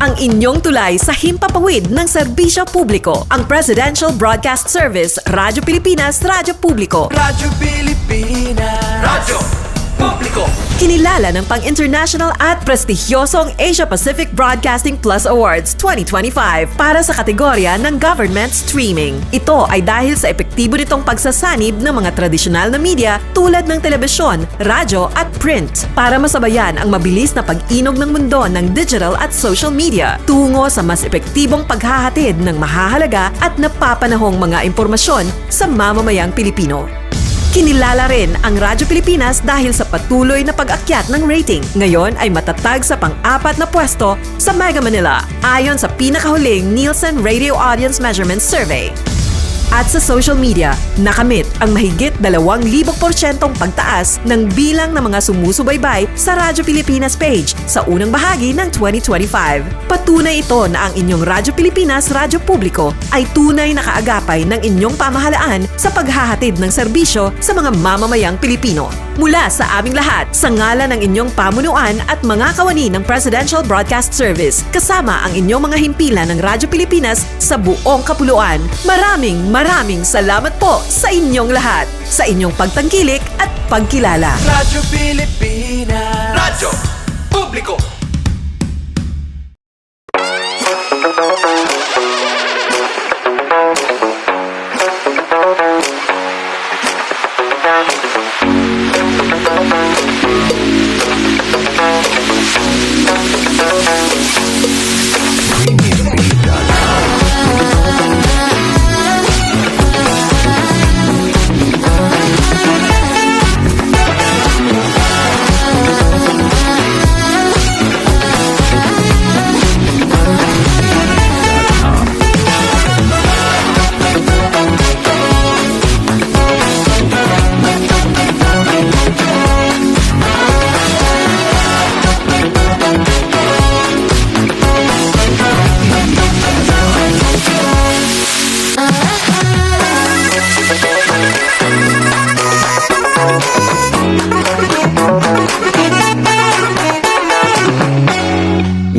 ang inyong tulay sa himpapawid ng serbisyo publiko. Ang Presidential Broadcast Service, Radyo Pilipinas, Radyo Publiko. Radyo Pilipinas. Radyo Publiko. Kinilala ng pang-international at prestigyosong Asia Pacific Broadcasting Plus Awards 2025 para sa kategorya ng Government Streaming. Ito ay dahil sa epektibo nitong pagsasanib ng mga tradisyonal na media tulad ng telebisyon, radyo at print para masabayan ang mabilis na pag-inog ng mundo ng digital at social media tungo sa mas epektibong paghahatid ng mahahalaga at napapanahong mga impormasyon sa mamamayang Pilipino. Kinilala rin ang Radyo Pilipinas dahil sa patuloy na pag-akyat ng rating. Ngayon ay matatag sa pang-4 na pwesto sa Mega Manila ayon sa pinakahuling Nielsen Radio Audience Measurement Survey. At sa social media, nakamit ang mahigit 2,000% pagtaas ng bilang ng mga sumusubaybay sa Radyo Pilipinas page sa unang bahagi ng 2025. Patunay ito na ang inyong Radyo Pilipinas, Radyo Publiko ay tunay na kaagapay ng inyong pamahalaan sa paghahatid ng serbisyo sa mga mamamayang Pilipino. Mula sa aming lahat, sa ngalan ng inyong pamunuan at mga kawani ng Presidential Broadcast Service, kasama ang inyong mga himpilan ng Radyo Pilipinas sa buong kapuluan, maraming salamat po sa inyong lahat, sa inyong pagtangkilik at pagkilala. Radyo Pilipinas. Radyo Publiko.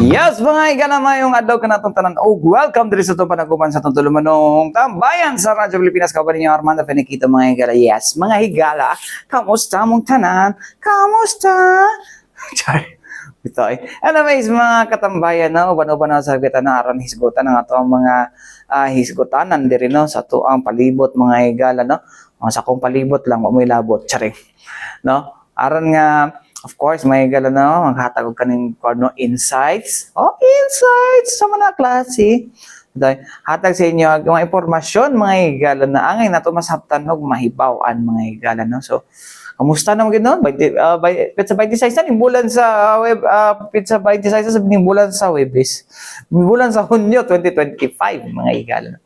Yes, mga ikanama yung adlaw ka natong tanan. Oh, welcome diri sa itong panaguban sa itong tulumanong tambayan sa Radyo Pilipinas. Kapan ninyo Armando Fenikito, mga higala. Yes, mga higala. Kamusta mong tanan? Kamusta? Char. Ito eh. Anyways, mga katambayan na, uban-uban na sa kita na aron hisgutan ng ato ang mga hisgutanan diri no sa to ang palibot, mga higala no. Sa akong palibot lang mo labot, charing. No? Aron nga of course, may gala na, maghatag og kaning no, insights. Oh, insights sa mga klase. Hatag sa inyo ang mga impormasyon, mga higala na angay na ito masabtan og mahibaw-an, mga higala. No? So, kamusta na mga gano'n? Pizza 26 na, bulan sa web, Pizza 26 sa bulan sa Webis. Bulan sa Hunyo 2025, mga higala. No?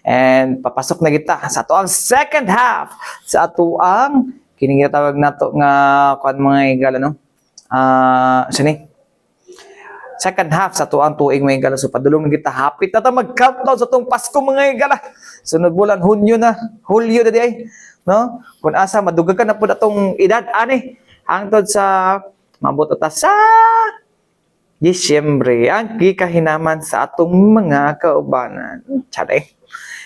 And papasok na kita sa ito ang second half sa ito ang kining tawag nato nga kuan mga higala no. Sini. Second half sa tuang tuig mga higala, so padulong kita hapit na ta mag-countdown sa tong Pasko mga higala. Sunod bulan Hunyo na, Hulyo na di ay, no? Kung asa madugag ka na pud atong edad ani hangtod sa mabot ta sa Disyembre ang gikahinaman sa atong mga kaubanan. Tsare.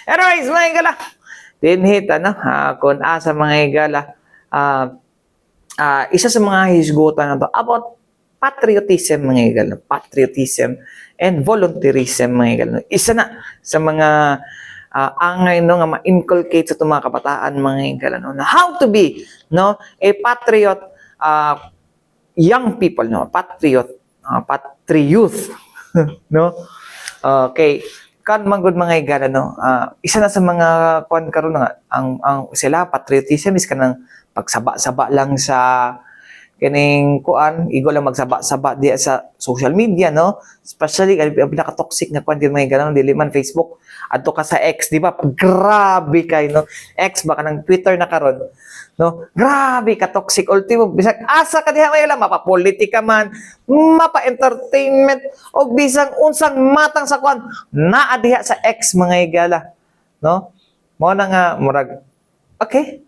Anyways, mga higala, dinhit ano kung asa mga higala. Isa sa mga hisgutan na to about patriotism, mga higala. Patriotism and volunteerism, mga higala. Isa na sa mga angay no, nga ma-inculcate sa itong mga kabataan, mga higala. No, na how to be no, a patriot, young people, no, patriot, patrioth, no? Okay. Kan manggod mga higala no, isa na sa mga kuan karon nga ang sila patriotism is kanang pagsaba-saba lang sa kining kuan, igo lang magsaba-saba diya sa social media no, especially ang pinaka-toxic na kuan din mga higala no, dili man Facebook adto ka sa X, di ba? Grabe kay no, X baka nang Twitter na karon no, grabe ka toxic ultimo bisag asa ka diha may lang mapapolitika man, mapa-entertainment o bisang unsang matang sa kuan naa diha sa X, mga higala no. Mo na nga murag okay,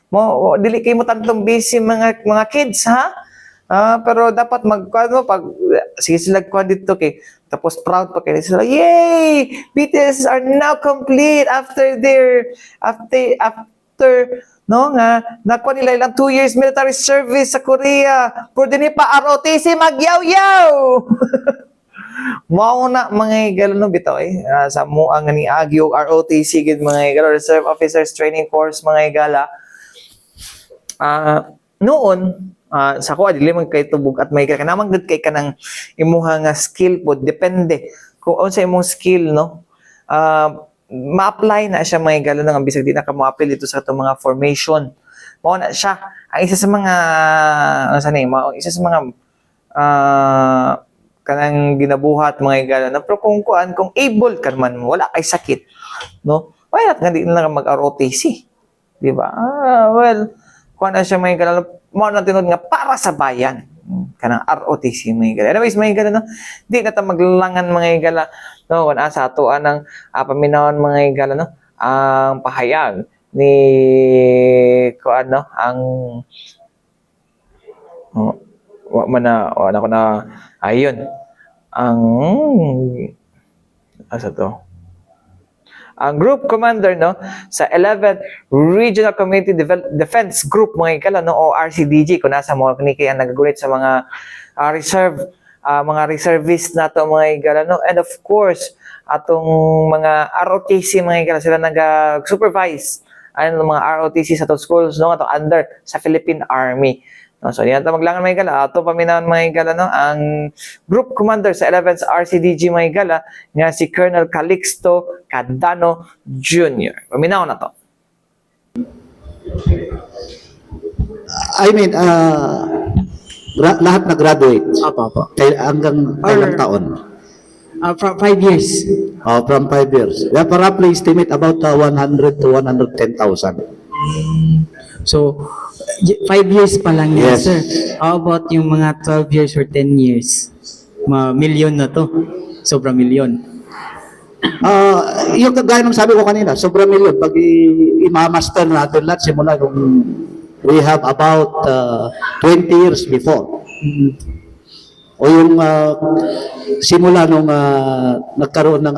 mo dili kay mo tantong busy mga kids ha. Pero dapat ano, pag sige sila kuha dito kay tapos proud pa kayo sila, yay! BTS are now complete after no nga nakuha nila ilang 2 years military service sa Korea. Pwede ni pa ROTC magyaw-yaw. Mauna mga higala no bitaw sa muang ni Agyo ROTC gid mga higala, Reserve Officers Training Course mga higala. Noon sa ko dili man kay tubog at may kanamang gud kay kanang imuha nga skill pod depende kung unsa imong skill no ma-apply na siya mga higala nang bisag di na ka mo-apply dito sa atong mga formation mao na siya ang isa sa mga isa sa mga kanang ginabuhat mga higala na pero kung able ka man wala kay sakit no why not nga di na lang mag-ROTC di ba well kuha na siya mga higala mao na tinod nga para sa bayan kanang ROTC mga higala. Anyways mga higala no di na ta maglangan mga higala no kun asa ato anang paminawon mga higala no ang pahayag ni kuan no ang wala ko na ayun ang asa to ang group commander no sa 11th Regional Community Defense Group mga higala no o RCDG kung nasa mo ni kaya nagagulit sa mga mga reservists nato mga higala no and of course atong mga ROTC mga higala sila nag-supervise mga ROTC sa atong schools no ato under sa Philippine Army. No, so diyan ta maglangan mga higala ato paminawon mga higala no ang group commander sa 11th RCDG mga higala nga si Colonel Calixto Cadano Jr. Paminawon na to. I mean, lahat na-graduate. Apo. Hanggang ilang taon? From 5 years. From 5 years. We have a roughly estimate about 100 to 110,000. So, 5 years pa lang yan, Yes. sir. How about yung mga 12 years or 10 years? Milyon na to. Sobrang milyon. Yung kagaya ng sabi ko kanina, sobrang milyon. Pag i-master natin lahat, simula kung we have about 20 years before. O yung simula nung nagkaroon ng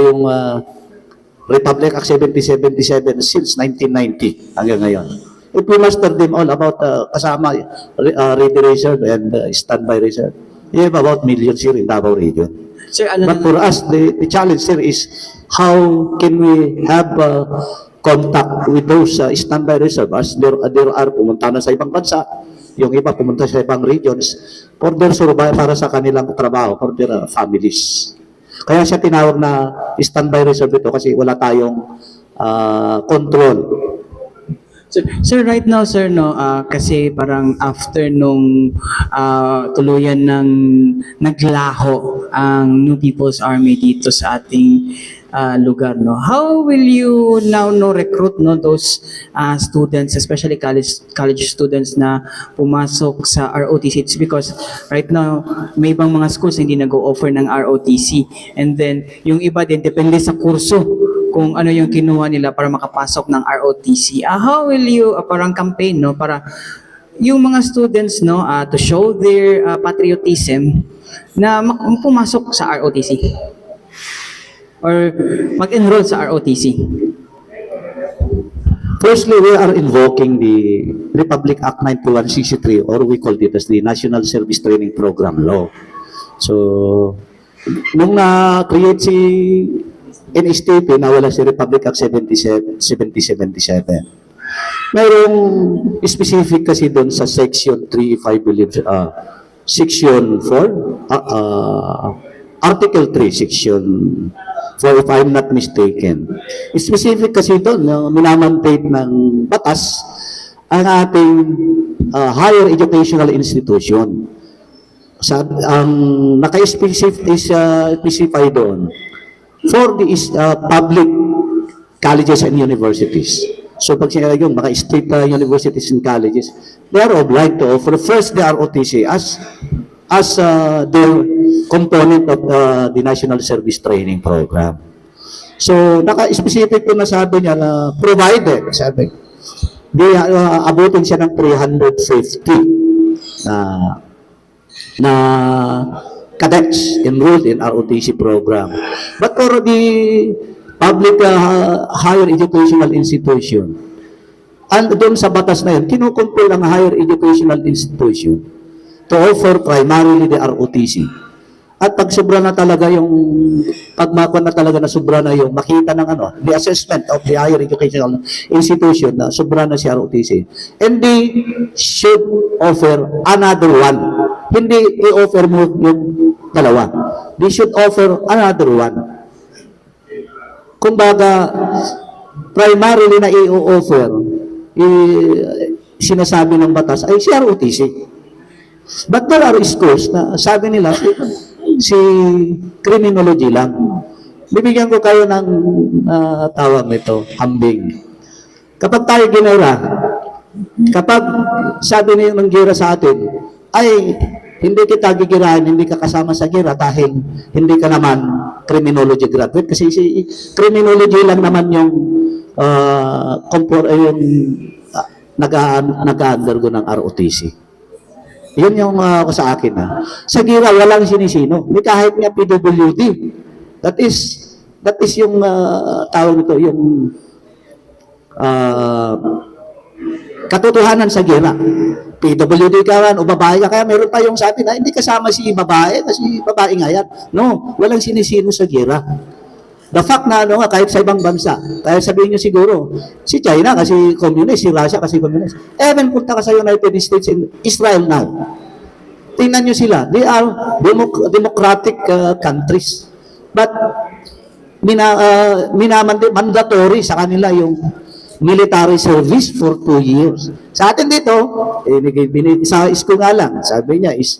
yung Republic Act 7077 since 1990 hanggang ngayon. If we master them all about kasama ready reserve and standby reserve, you have about millions here in Davao region. Sir, ano But for us, the challenge here is how can we have contact with those standby reserves. There are pumunta na sa ibang bansa, yung iba pumunta sa ibang regions for their survival, para sa kanilang trabaho, for their families. Kaya siya tinawag na standby reserve ito kasi wala tayong control. Sir, right now, sir, no, kasi parang after nung tuluyan ng naglaho ang New People's Army dito sa ating lugar, no, how will you now recruit those students, especially college students na pumasok sa ROTC? It's because right now may ibang mga schools hindi nag-o-offer ng ROTC, and then yung iba din depende sa kurso kung ano yung kinuha nila para makapasok ng ROTC. How will you parang campaign para yung mga students to show their patriotism na pumasok sa ROTC or mag-enroll sa ROTC? Firstly, we are invoking the Republic Act 9163, or we call it as the National Service Training Program Law. So, nung na-create si NSTP, nawala si Republic Act 7077. Mayroong specific kasi doon sa Section 3, if I believe, Section 4, Article 3, Section 4, if I'm not mistaken. Specific kasi doon, minamantate ng batas ang ating higher educational institution. Ang naka-specify doon for the public colleges and universities. So pag sinabi yung mga state universities and colleges, they are obliged to offer first the ROTC as their component of the National Service Training Program. So naka-specific ko na sabi niya na provided, sabi, abutin siya ng 350 na na cadets enrolled in ROTC program. But for the public higher educational institution, and doon sa batas na yun, kinukumpul ang higher educational institution to offer primarily the ROTC. At pag sobra na talaga yung, pagmakon na talaga na sobra na yung makita ng the assessment of the higher educational institution na sobra na si ROTC. And they should offer another one. Hindi i-offer mo yung dalawa. They should offer another one. Kumbaga, primarily na i-offer, sinasabi ng batas ay si ROTC. But there are schools na sabi nila, si criminology lang. Bibigyan ko kayo ng tawag nito, hambing. Kapag tayo ginera, kapag sabi niyo ng gira sa atin, ay hindi kita gigirahin, hindi ka kasama sa gira dahil hindi ka naman criminology graduate. Kasi si criminology lang naman yung nag-undergo ng ROTC. Yun yung sa akin. Sa gira, walang sinisino. Hindi kahit nga PWD. That is yung tawag nito, yung katotohanan sa gira. PWD ka man o babae ka. Kaya meron pa yung sabi na hindi kasama si babae kasi babae nga yan. No, walang sinisino sa gira. The fact na kahit sa ibang bansa, kaya sabihin nyo siguro, si China kasi communist, si Russia kasi communist. Even punta ka sa United States and Israel now. Tingnan nyo sila. They are democratic countries. But mandatory sa kanila yung military service for 2 years. Sa atin dito, sa school nga lang, sabi niya is,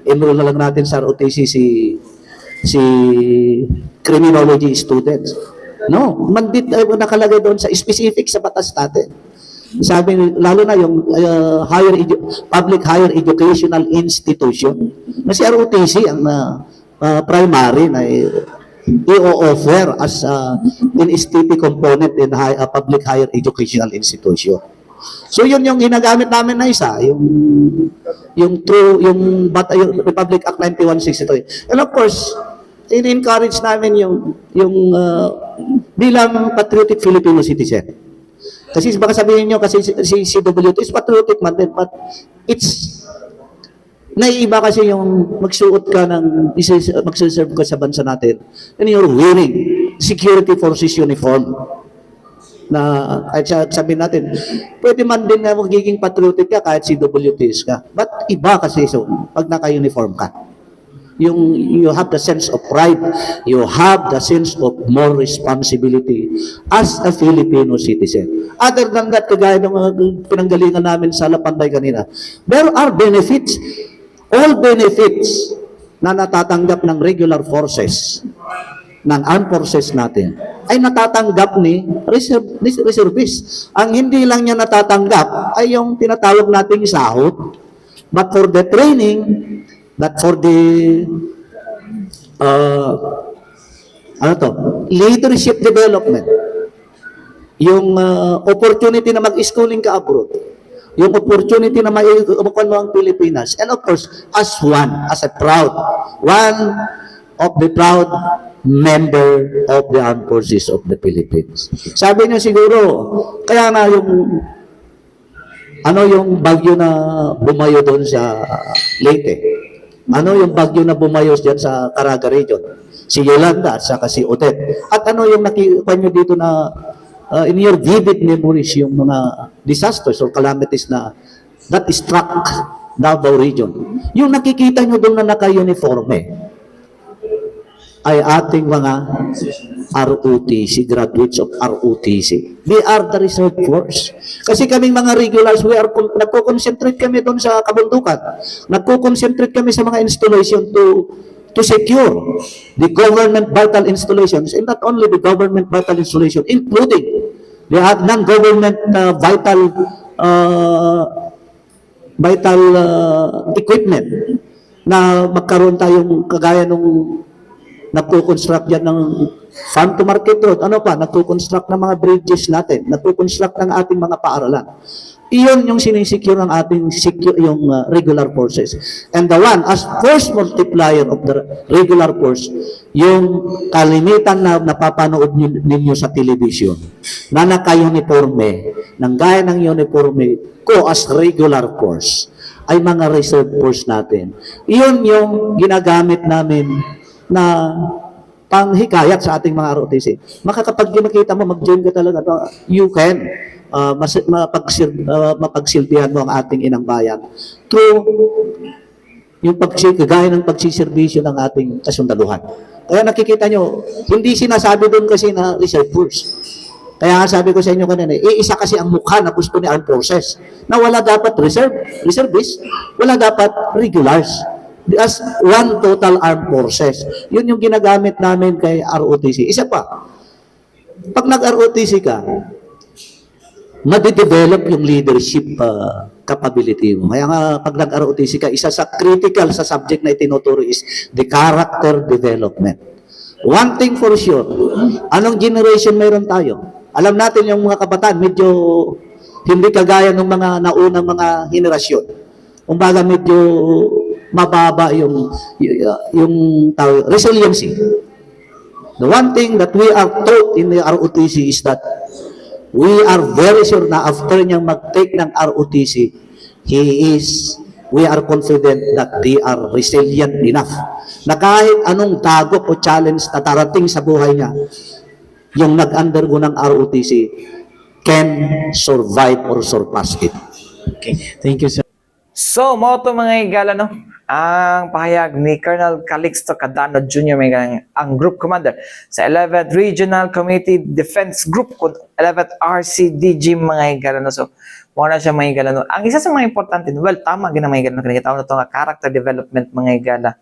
enroll na lang natin sa ROTC si criminology students. No, nakalagay doon sa specific sa batas natin. Sabi, lalo na yung public higher educational institution, na si ROTC ang primary na i-offer as an STP component in public higher educational institution. So yun yung ginagamit namin na isa, yung Republic Act 9163. And of course, in-encourage namin yung bilang patriotic Filipino citizen. Kasi baka sabihin nyo, kasi si CWT is patriotic man din, but it's naiiba kasi yung magsuot ka magsiserve ka sa bansa natin, and you're wearing security forces uniform. Na at sabihin natin, pwede man din na magiging patriotic ka kahit CWTs ka. But iba kasi pag naka-uniform ka. You have the sense of pride, you have the sense of more responsibility as a Filipino citizen. Other than that, kagaya ng mga pinanggalingan namin sa Lapanday kanina, there are benefits, all benefits na natatanggap ng regular forces, ng armed forces natin, ay natatanggap ni reservist. Ang hindi lang niya natatanggap ay yung tinatawag nating sahod. But for the training, that for the leadership development, yung opportunity na mag-schooling ka abroad, yung opportunity na maikukuha mo ang Pilipinas, and of course, as a proud, one of the proud member of the Armed Forces of the Philippines. Sabi niyo siguro, kaya nga yung bagyo na bumayo doon sa Leyte, yung bagyo na bumayos dyan sa Caraga region? Si Yolanda at saka si Odette. At yung nakikita nyo dito na in your vivid memories yung mga disasters or calamities na that struck Davao region. Yung nakikita nyo doon na naka-uniforme ay ating mga ROTC, graduates of ROTC. They are the reserve force. Kasi kaming mga regulars, nagko-concentrate kami doon sa kabundukan. Nagko-concentrate kami sa mga installation to secure the government vital installations, and not only the government vital installation, including the non-government vital equipment na magkaroon tayong kagaya nung nagko-construct yan ng farm to market road. Nagko-construct ng mga bridges natin, nagko-construct ng ating mga paaralan. Iyon yung sinisecure ng ating yung regular forces. And the one, as force multiplier of the regular force, yung kalimitan na napapanood ninyo sa television, na naka-uniforme, ng gaya ng uniforme ko as regular force, ay mga reserve force natin. Iyon yung ginagamit namin na panghikayat sa ating mga ROTC. Makakapag makita mo, mag-join ka talaga, you can mapagsilbihan mo ang ating inang bayan through yung kagaya ng pagsiservisyo ng ating kasundaluhan. Kaya nakikita nyo, hindi sinasabi doon kasi na reserve force. Kaya sabi ko sa inyo kanina, isa kasi ang mukha na gusto ni armed forces na wala dapat reservists, wala dapat regulars. As one total armed forces. Yun yung ginagamit namin kay ROTC. Isa pa, pag nag-ROTC ka, madidevelop yung leadership capability mo. Kaya nga, pag nag-ROTC ka, isa sa critical sa subject na itinuturo is the character development. One thing for sure, anong generation mayroon tayo? Alam natin yung mga kabataan, medyo hindi kagaya ng mga naunang mga henerasyon. Kumbaga medyo mababa yung resiliency. The one thing that we are taught in the ROTC is that we are very sure na after niyang mag-take ng ROTC, we are confident that they are resilient enough na kahit anong dagok o challenge na darating sa buhay niya, yung nag-undergo ng ROTC can survive or surpass it. Okay, thank you, sir. So, mo to mga higala, no? Ang pahayag ni Colonel Calixto Cadano Jr. may ang Group Commander sa 11th Regional Committee Defense Group 11th RCDG mga higala, no? So, muna siya mga higala, no? Ang isa sa mga importante, well, tama gina mga higala, no? Kinakita na ito nga character development mga higala,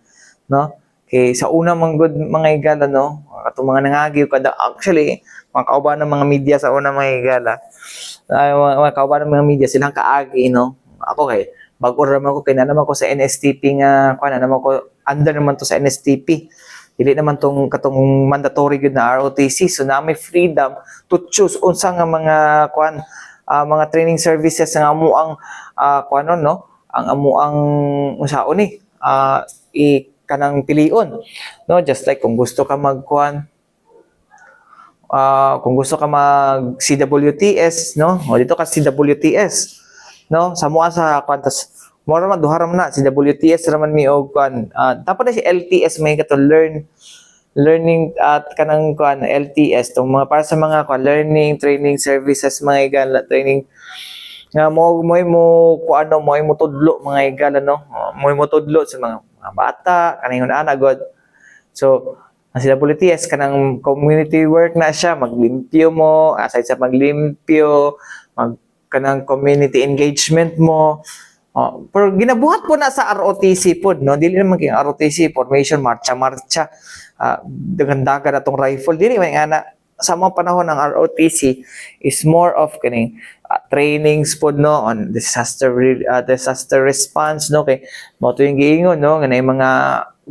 no? Okay, sa una mga good mga higala, no? Itong mga nangagiw kada, actually, mga kauban ng mga media sa una mga higala, mga kauban ng mga media, silang kaagi, no? Ako kay bago naman ko, kaya naman ko sa NSTP nga, kuha na naman ko, under naman to sa NSTP. Hindi naman katong mandatory good na ROTC. So na may freedom to choose unsa nga mga, mga training services nga amuang, no? Ang amuang, unsaon ni, kanang pilion. No? Just like kung gusto ka kung gusto ka mag CWTS, no? O dito ka CWTS. No, sa mua sa kwantas mo raman duha na si WTS raman mi og tapos na si LTS may kato learning at kanang LTS tong mga para sa mga learning training services mga igala training nga mo tudlo mga igala, no, mo tudlo sa mga bata kaningon ana god. So ang si WTS kanang community work na siya, maglimpyo mo aside sa maglimpyo kanang community engagement mo. Pero ginabuhat po na sa ROTC po, no? Dili naman king ROTC formation marcha dagan-dagan atong rifle dili man ana sa mga panahon ng ROTC is more of kaning trainings po, no, on disaster response, no, kay mo to yung giingon, no, nga mga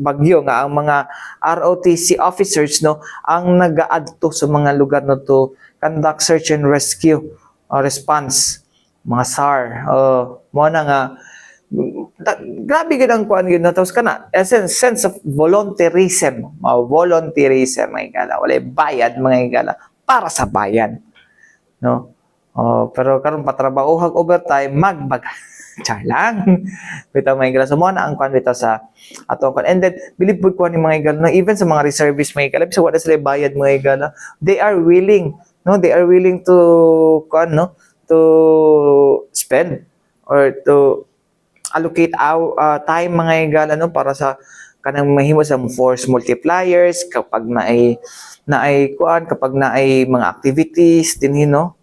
bagyo nga ang mga ROTC officers, no, ang nagaadto sa mga lugar no to conduct search and rescue response, mga SAR. Mo na nga grabe gid ang kuan gyud na tapos kana sense of volunteerism mga igala, wala bayad mga igala para sa bayan, no. Pero karon patrabaho overtime magbaga char lang bitaw mga igala. So mo na ang kuan bitaw sa ato kuan, and then believe po kuan ni mga igala na even sa mga reservists mga igala so wala sila bayad mga igala, they are willing, no, they are willing to kuan, no, to spend or to allocate time mga igala, no, para sa kanang mahimo sa force multipliers kapag naay kuan, kapag naay mga activities dinhi, no.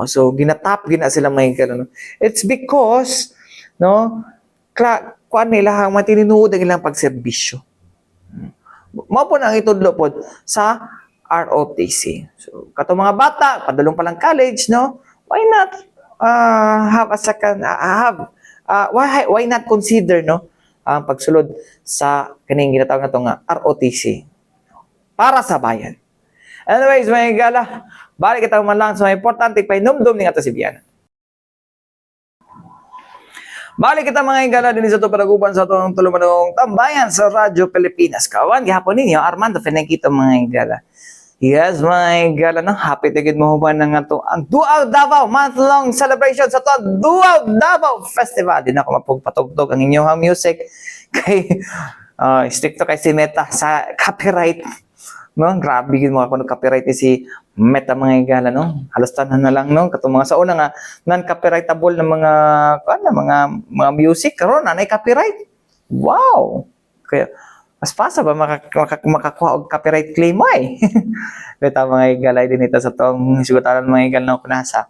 So ginatap gina sila mga igala, no. It's because, no, kuan nila hang matininuod ang ilang pagserbisyo. Mao po nang itudlo po sa ROTC. So kato mga bata padulong pa lang college, no, why not have a second why not consider, no, ang pagsulod sa kaning ginatawag na nga ROTC para sa bayan. Anyways mga igala, balik kita man lang sa mga importante pa hinumdum ni nga to si Biana. Balik kita mga higala din sa ito panaguban sa itong tulumanong tambayan sa Radyo Pilipinas. Kawan, gihapon ninyo, Armando Fenekito mga higala. Yes, mga higala, no? Happy tigid mo ba na nga ito ang Duaw Davao month-long celebration sa ito Duaw Davao Festival. Di na ako mapagpatugtog ang inyong music kay stick to kay si Meta sa copyright. No, grabe gid mo ako no copyright si Meta mga higala, no. Halos tanan na lang, no, katong mga sa una nga non-copyrightable na mga music karon na copyright. Wow. Kaya mas fasa ba makakuha og copyright claim ay. Beta mga higala din ito sa tong sugatanan mga higala no kunasa.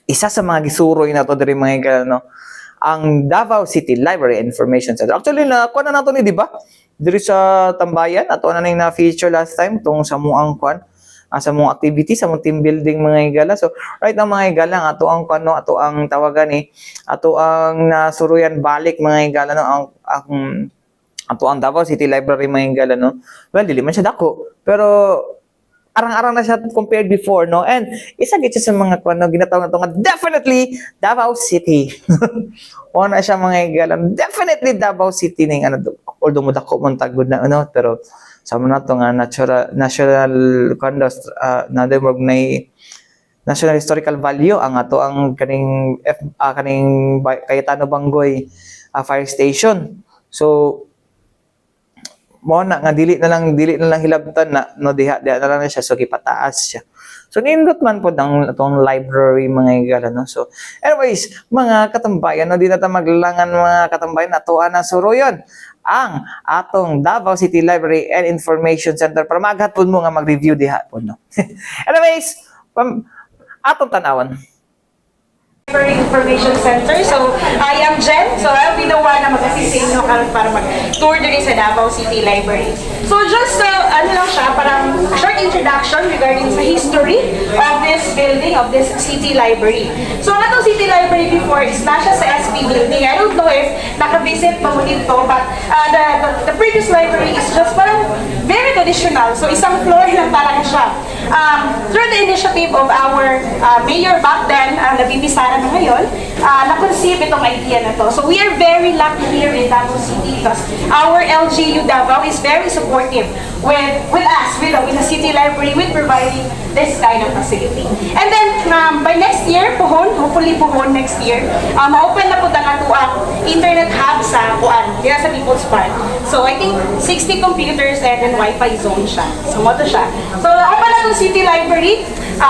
Isa sa mga gisuroy na to diri mga higala no ang Davao City Library Information Center. Actually na kuha na nato ni di ba? Diri sa Tambayan ato na ning na-feature last time tong sa muang kuan sa mga activity sa mga team building mga higala. So right now mga higala ato ang kuan no ato ang tawagan ni ato ang nasuruyan balik mga higala no ang ato ang Davao City Library mga higala no. Well dili man siya dako pero arang-arang na siya compared before, no? And isa gid siya sa mga kuan no ginatawag nato nga definitely Davao City. O na siya mga higala. Definitely Davao City ning although mo dako man tagod na ano pero sa mga nato nga national condos na demog na national historical value ang ato ang kaning Cayetano Bangoy fire station. So mo na nga dili na lang hilabtan na no diha na lang siya so gipataas siya. So nindot man pod ang atong library mga higala no. So anyways, mga katambayan no di na ta maglangan mga katambayan atoan na suruyon ang atong Davao City Library and Information Center para maghatpon mo nga mag-review diha pod no. Anyways, atong tanawan. Library Information Center. So, I am Jen. So, I'll be the one na mag-assist sa inyo para mag-tour din sa Davao City Library. So, just, ano lang siya, parang short introduction regarding sa history of this building, of this city library. So, ang atong city library before is na siya sa SP building. I don't know if naka-visit pa mo dito, but the previous library is just parang very traditional. So, isang floor lang parang siya. Through the initiative of our mayor back then, na VP Sara na ngayon, na-conceive itong idea na to. So we are very lucky here in Davao City because our LGU Davao is very supportive with us, with the city library, with providing this kind of facility. And then, by next year, hopefully next year, ma-open na po ang atuang internet hub sa sa People's Park. So I think 60 computers and then Wi-Fi zone siya. So mo to siya. So open na itong city library,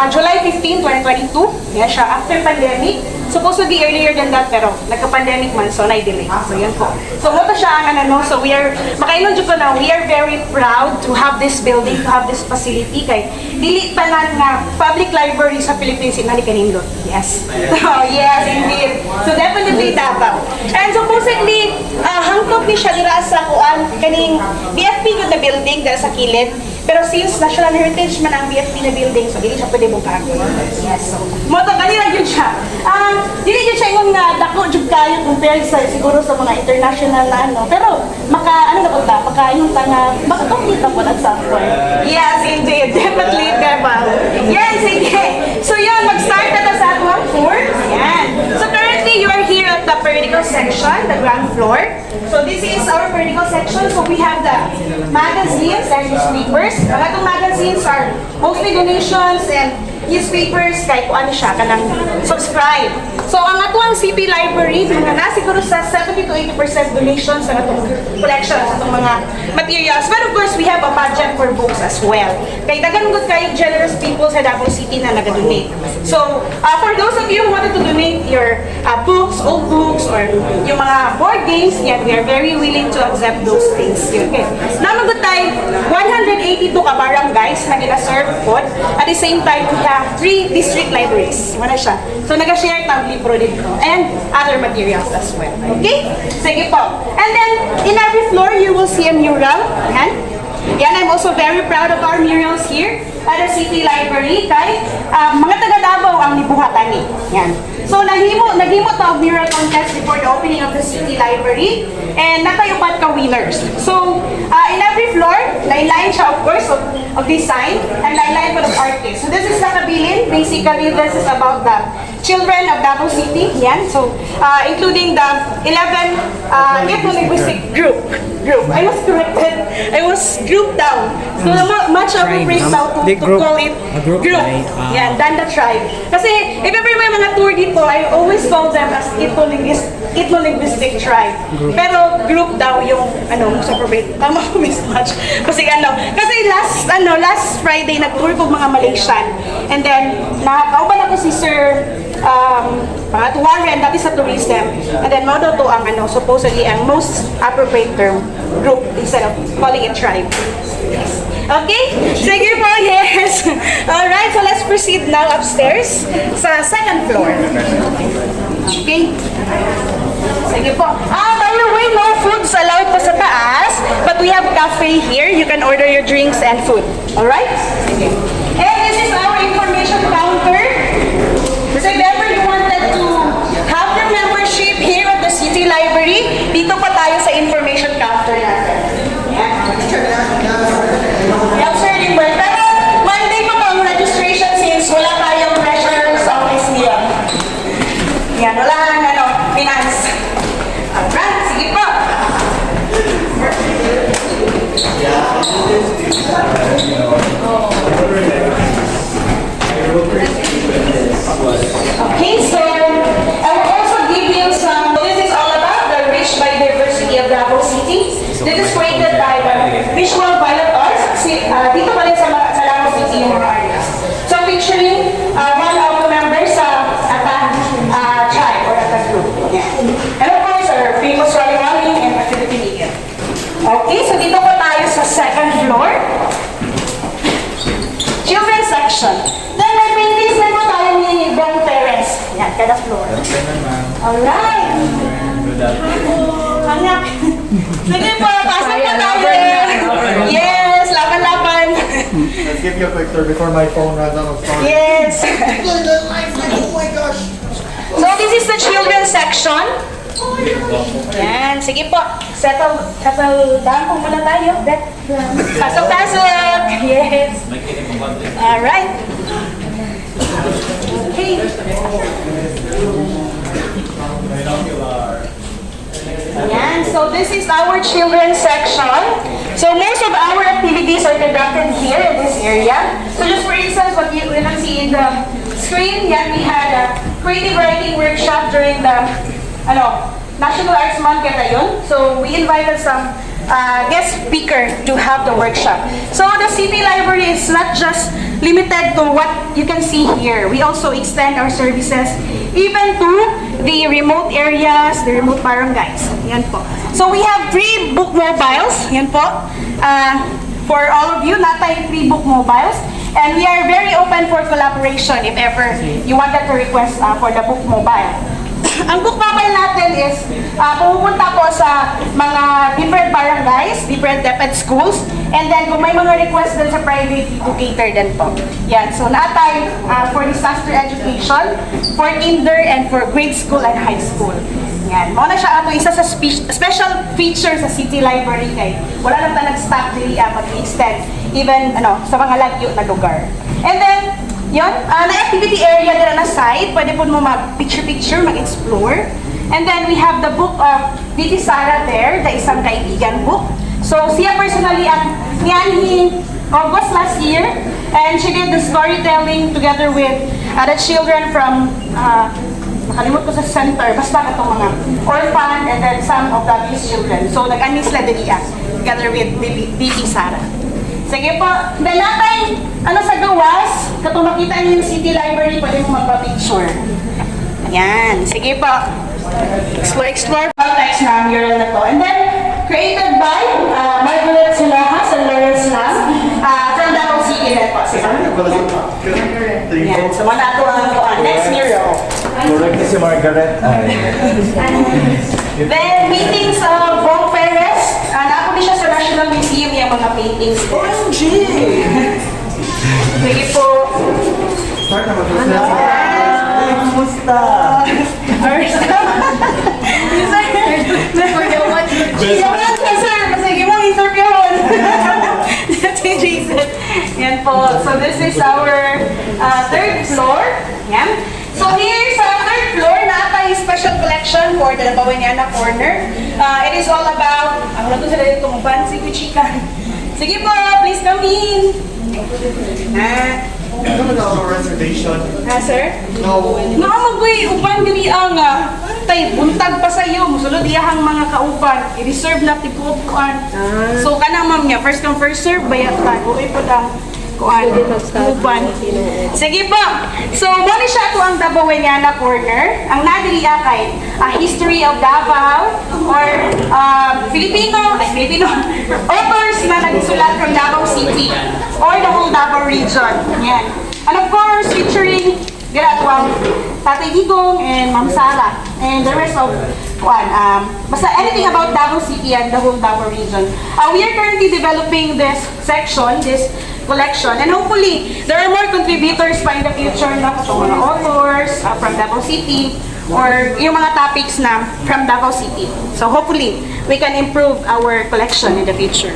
July 15, 2022. Yan siya, after pandemic. Supposed to be earlier than that, pero nagka-pandemic man, so na-delay. So yan po. So mo to siya ang so we are, makainon dyan ko na, we are very proud to have this building, to have this facility, kay dili tanan nga public library sa Philippines, inali kanindot. Yes. So yes, indeed. So definitely Davao. And supposedly, hangtod ni siya dira sa kaning BFP ko na building dahil sa kilid. Pero since National Heritage man ang BFP na building, so dili siya pwede bukagon. Yes. So, mo to kanila yun siya. Dili yun siya yung dako jud kayo compared sa siguro sa mga international na ano. Pero makayong makatungkit na po at some point. Yes, indeed. Definitely, Davao. Yes, sige. So yun, mag-start na to sa atong tour. Yan. So currently, you are here at the periodical section, the ground floor. So this is our periodical section. So we have the magazines and newspapers. Mga itong magazines are mostly donations and newspapers kahit kung ano siya kanang subscribe. So ang atuang CP Library, mga nasiguro sa 70 to 80% donations sa atong collection, sa atong mga materials. But of course, we have a budget for books as well. Kay dagan gud kayo generous people sa Davao City na naga-donate. So for those of you who wanted to donate your books, old books, or yung mga board games, yan, we are very willing to accept those things. Okay. Naman gud tayo 182 ka barangays na gina-serve po. At the same time, we have 3 district libraries. Wala siya. So, nag-share tag libro dito. And other materials as well. Okay? Sige po. And then, in every floor, you will see a mural. Yan, I'm also very proud of our murals here at the City Library. Kay mga taga-Davao ang nibuhatan ni. Yan. So, naghimo ta og mural contest before the opening of the City Library. And natayupat ka winners. So, in every floor, line siya, of course, of design, and line for the artist. So this is Nakabilin. Basically, this is about the children of Davao City. Yan. So, including the 11 ethno-linguistic group. I was corrected. I was grouped down. So, much appropriate now to call it group. Yan, than the tribe. Kasi, if ever may mga tour dito, I always call them as ethno-linguistic tribe. Pero, group daw yung, mas appropriate. Tama ko mismatch. Kasi last Friday, nag-tour ko mga Malaysian. And then, nakakauban ako si Sir Warren, dati sa tourism. And then, modo to ang supposedly ang most appropriate term, group, instead of calling it tribe. Yes. Okay? Sige po, yes. Alright, so let's proceed now upstairs sa second floor. Okay? Sige po. By the way, no foods allowed pa sa taas, but we have cafe here. You can order your drinks and food. Alright? Sige. And this is our information counter. So if ever you wanted to have your membership here at the City Library, dito pa tayo sa information counter natin. Yes, sir, Limber. Pero Monday pa po ang registration since wala tayong treasurer's office niya. Yan, wala finance. Alright, sige po. Okay, so I will also give you some, this is all about the rich biodiversity of Davao City. This is created by the Visual Violet Arts. Dito pa rin sa Davao City yung mga artists. So featuring one of the members sa tribe or Ata group. Yeah. And of course, our famous Rally and Philippine. Okay, so dito po tayo sa second floor. Children's section. Then may paintings na po tayo ni Bong Perez. Yan, kada floor. Alright. Hanap. Sige po, pasok po tayo. Yes, laban-laban. Let's give you a quick tour before my phone runs out of storage. Yes. Oh my gosh! So this is the children's section. Yan, sige po. Settle down po muna tayo. Pasok-pasok. Yes. Alright. Okay. Yan, so this is our children's section. So most of our activities are conducted here in this area. So just for instance, what you can see in the screen, yan, we had a creative writing workshop during the National Arts Month kaya yun. So we invited some guest speaker to have the workshop. So the City Library is not just limited to what you can see here. We also extend our services even to the remote areas, the remote barangays. Yan po. So we have free book mobiles. Yan po. For all of you, natay free book mobiles. And we are very open for collaboration if ever you wanted to request for the book mobile. Ang book mobile natin is pumupunta po sa mga different barangays, different DepEd schools, and then kung may mga request din sa private, to cater din po. Yan. So naatay for disaster education, for kinder, and for grade school and high school. Yan. Muna siya isa sa special feature sa City Library kay wala lang ta nag-stop dili mag-extend even sa mga lagyo na lugar. And then yon, na-activity area dito na side, pwede po mo mag-picture-picture, mag-explore. And then we have the book of Diti Sara there, the isang kaibigan book. So siya personally ang niyan August last year, and she did the storytelling together with the children from, nakalimut ko sa center, basta itong mga orphan and then some of the abused children. So nag-anis sila dito together with Diti Sara. Sige po. Then natin, sa gawas, katong makita niyo yung City Library, pwede mo magpa-picture. Ayan. Sige po. Explore text na mural na to. And then, created by Margaret Silojas and Lawrence Lam from Davao City na po. Ayan. So, wala ito ang next mural. Correct na si Margaret. Then, paintings of Bong Perez. Naapuli siya sa National Museum yung mga paintings. OMG! Sige po. Start na Kumusta? Sige mo, interviewon. is our third floor. Yan. So here sa third floor, naatay special collection for the Bawanyana corner. It is all about, ano to sila itong fancy chicken. Sige po, please come in. Ano na ako reservation? Sir? No. Nakamoy, upan diri ang tay buntag pa sa iyo, musulod iyahang mga kauban, i-reserve na tipot kuan. So kana ma'am niya, first come first serve bayat ta. Okay po ang kuan uban. Sige po. So mo ni siya to ang Davao-Enyana corner. Ang nadiri kay history of Davao or Filipino authors na nagsulat from Davao City or the whole Davao region. Yan. And of course, featuring Ginatuang Tatay Digong and Ma'am Sara and the rest of basta anything about Davao City and the whole Davao region. We are currently developing this section, this collection, and hopefully there are more contributors pa in the future na so mga authors from Davao City or yung mga topics na from Davao City. So hopefully we can improve our collection in the future.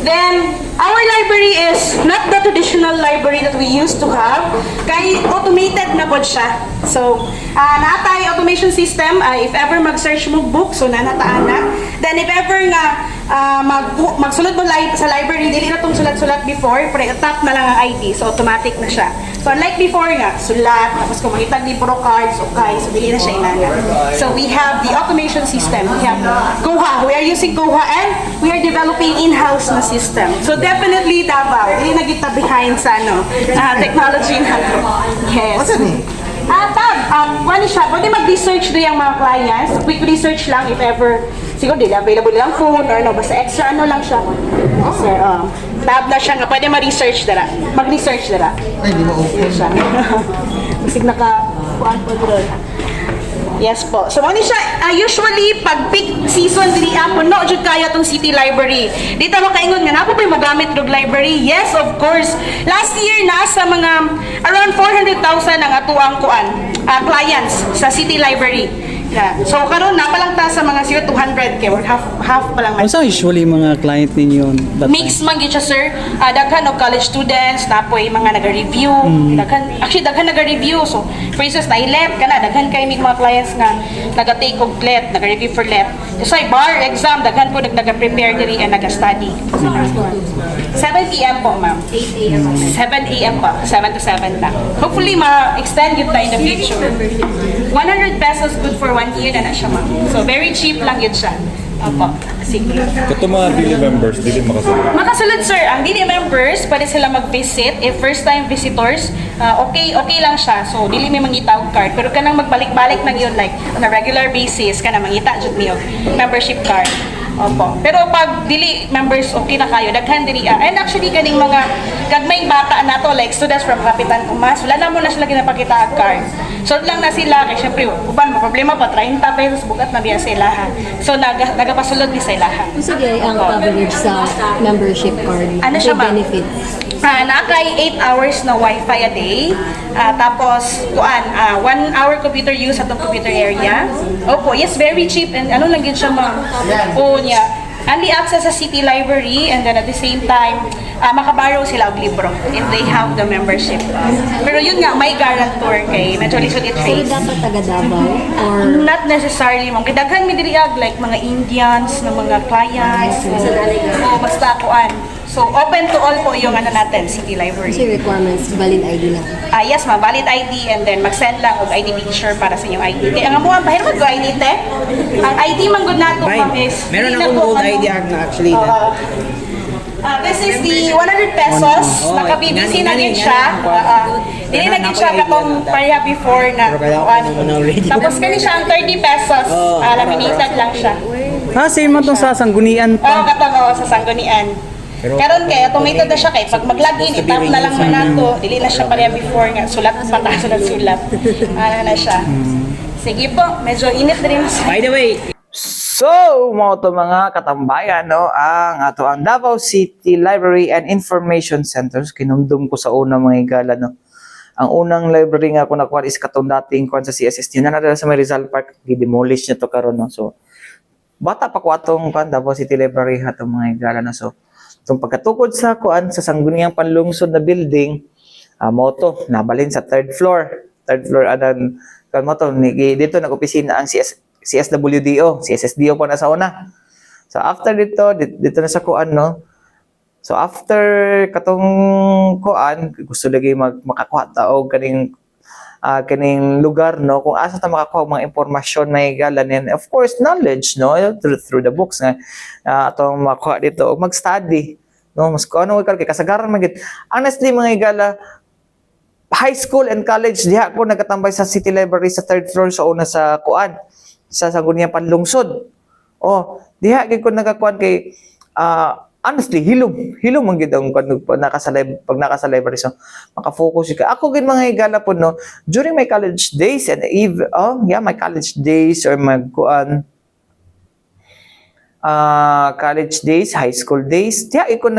Then, our library is not the traditional library that we used to have. Kaya automated na po siya. So, naatay automation system, if ever mag-search mo book, so nanataan na. Then, if ever nga magsulat mo sa library, dili na itong sulat-sulat before, pero tap na lang ang ID, so automatic na siya. So, unlike before nga, sulat, tapos kung makita libro cards, okay, so dili na siya inana. So, we have the automation system. We have Koha. We are using Koha and we are developing in-house na system. So, definitely, Davao, dili na kita behind sa technology natin. Yes. What's that mean? One siya, pwede mag-research doon yung mga clients. Quick research lang if ever, siguro di available lang phone or no, basta extra ano lang siya. Sir, tab na siya nga, pwede ma-research dara. Mag-research dara. Ay, di mo open. Siya. Bisig naka-kuhan po doon. Yes po. So, ano siya, usually, pag peak season, dili ako, no, jud kaya tong City Library. Dito makaingon nga, napo ba yung magamit ng library? Yes, of course. Last year, nasa mga around 400,000 ang atuang clients sa City Library. Yeah. So, karon napalang ta sa mga 200k or half pa lang. Ano sa usually mga client ninyo? Mix man gyud siya, sir. Daghan og college students, napoy mga naga-review. Daghan naga-review. So, for instance, na-let ka na, daghan kay mga clients nga naga-take og let, naga-review for let. So, ay bar exam, daghan po naga-prepare diri and naga-study. 7 p.m. po, ma'am. 8 a.m. 7 a.m. pa. 7 to 7 lang. Hopefully, ma-extend yun tayo in the future. 100 pesos good for 1 year na siya, ma'am. So, very cheap lang yun siya. Opo. Sige. Ito mga Dili members, dili makasunod. Makasunod, sir. Ang Dili members, pwede sila mag-visit. If first-time visitors, okay lang siya. So, dili may mangita og card. Pero kanang magbalik-balik ng yun, like, on a regular basis, kanang mangita jud niyo membership card. Opo. Pero pag dili members, okay na kayo. Daghan diri. And actually, kaning mga gagmayng bata na to, like students from Kapitan Kumas, wala na mo na sila ginapakita ang card. So, lang na sila. Kaya syempre, uban, problema pa, 30 pesos, bukat na biya sila ha. So, nagapasulod ni sila ha. Sige, ang coverage sa membership card. Ano siya, ma'am? Benefits. Nakay 8 hours na wifi a day. Tapos, 1 hour computer use at computer area. Opo, yes, very cheap. And ano lang yun siya, ma'am? Oo niya. Only access sa City Library and then at the same time, makaborrow sila og libro if they have the membership. Pero yun nga, may guarantor kay medyo lisod it So, face. dapat taga Davao or Not necessarily, ma'am. Kaya daghan mi diri like mga Indians na mga clients. O basta kuan. So, open to all po yung natin, City Library. kasi requirements, valid ID lang. Yes, ma'am. Valid ID and then mag-send lang og ID picture para sa inyong ID. Kaya ang amuha, bahir mag ID te. Ang ID man gud nato, ma'am, is Meron hindi na akong po, old ano, ID na actually. this is the 100 pesos. Naka-BBC na din siya. Dili na din siya katong pareha before na. Tapos kani siya ang 30 pesos. Laminated lang siya. Same mo tong sa sanggunian Oo, katong sa sanggunian. Karon kay automated na siya kay pag mag-login, itap na lang man nato. Dili na siya pareha before nga sulat pa ta sulat. Ano na siya. Sige po, medyo init rin sa. By the way, So, mga to mga katambayan, no, ang Davao City Library and Information Centers, kinumdum ko sa una mga igala, no. Ang unang library nga ako nakuha is katong dating kuan sa CSS. Yun na sa may Rizal Park, i-demolish niya to karon, no. So, bata pa ko atong kuan Davao City Library hatong mga igala, no. So, itong pagkatukod sa kuan sa sangguniang panlungsod na building, moto nabalhin sa third floor adan kan moto dito nag-opisina ang CSWDO CSSDO po na sa una. So after dito na sa kuan no. So after katong kuan gusto lagi makakuha ta og kaning lugar no kung asa ta makakuha og mga impormasyon may galan and of course knowledge no through the books nga atong makuha dito og mag-study no mas kuno kay kasagaran man gid. Honestly mga higala, high school and college diha ko nagatambay sa City Library sa third floor sa una sa kuan sa Sangguniang Panlungsod. Oh, diha gid ko nagakuan kay honestly hilom man gid ang pag naka sa library so maka-focus ka. Ako gid mga higala po no during my college days and my college days or magkuan college days, high school days, diya iko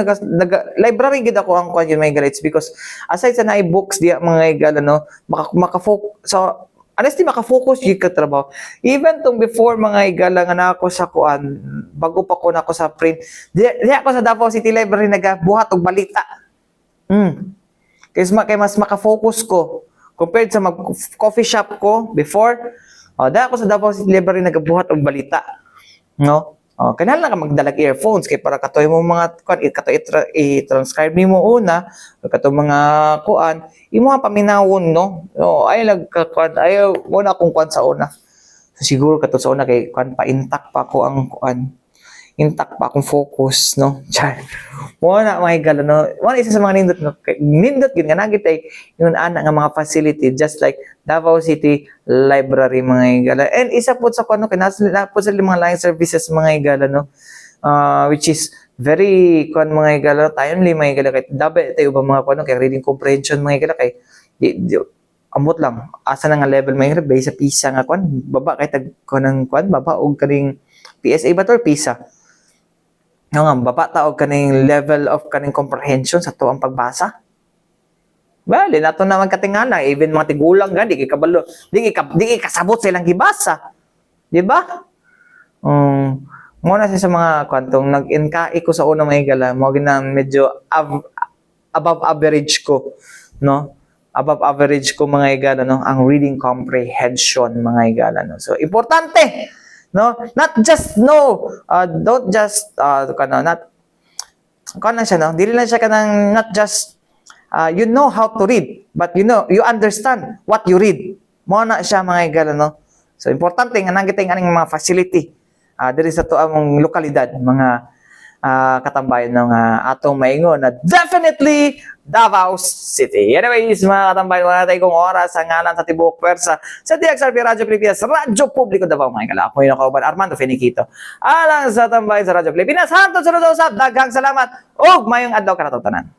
library gid ako ang kuan yun mga higala. It's because aside sa naay books diya mga higala no maka-focus so honestly maka-focus yun ka trabaho. Even tong before mga higala nga na ako sa kuan bago pa ko na ako sa print diya ako sa Davao City Library nagabuhat og balita. Kay mas maka-focus ko compared sa coffee shop ko before. Diya ako sa Davao City Library nagabuhat og balita. No? Kailangan ka magdalag earphones kay para katoy mo mga kuan i-transcribe nimo una kato mga kuan imo paminawon no. Ay nagkakuan ay muna akong kuan sa una. So, siguro kato sa una kay kuan pa intact pa ko ang kuan. Intact pa akong focus no. Char. Wala mga higala no. Wala isa sa mga nindot no. Nindot gid nga nagitay yung ana nga mga facility just like Davao City Library mga higala. And isa po sa kuno kinasala po sa mga line services mga higala no. Which is very kuan mga higala timely mga higala kay dapat tayo ba mga kuno kay reading comprehension mga higala kay amot lang asa na nga level mga higala based sa PISA nga kuan baba kay tag kuan baba og kaning PSA ba to or PISA. No nga baba ta og kaning level of kaning comprehension sa tuang pagbasa. Well, nato na magkatingala even mga tigulang gani kay kabalo di kasabot sa ilang gibasa. Di ba? Muna sa mga kwantong nag-inkai ko sa una mga higala mo gina medyo above average ko no. Above average ko mga higala no ang reading comprehension mga higala no. So importante no, not just don't just siya no, dili lang siya kanang not just you know how to read, but you understand what you read. Mo na siya mga higala no. So importante nga nagitay aning mga facility diri sa tuang lokalidad mga katambayan ng atong maingon na definitely Davao City. Anyways, mga katambayan, wala tayo kong oras sa ngalan sa Tibok Pwersa sa DXRP Radyo Pilipinas, Radyo Publiko Davao. Mga kala, ako yung nakauban, Armando Feniquito. Alang sa tambayan sa Radyo Pilipinas, hantod sa usap, daghang salamat, ug mayong adlaw kanatong tanan.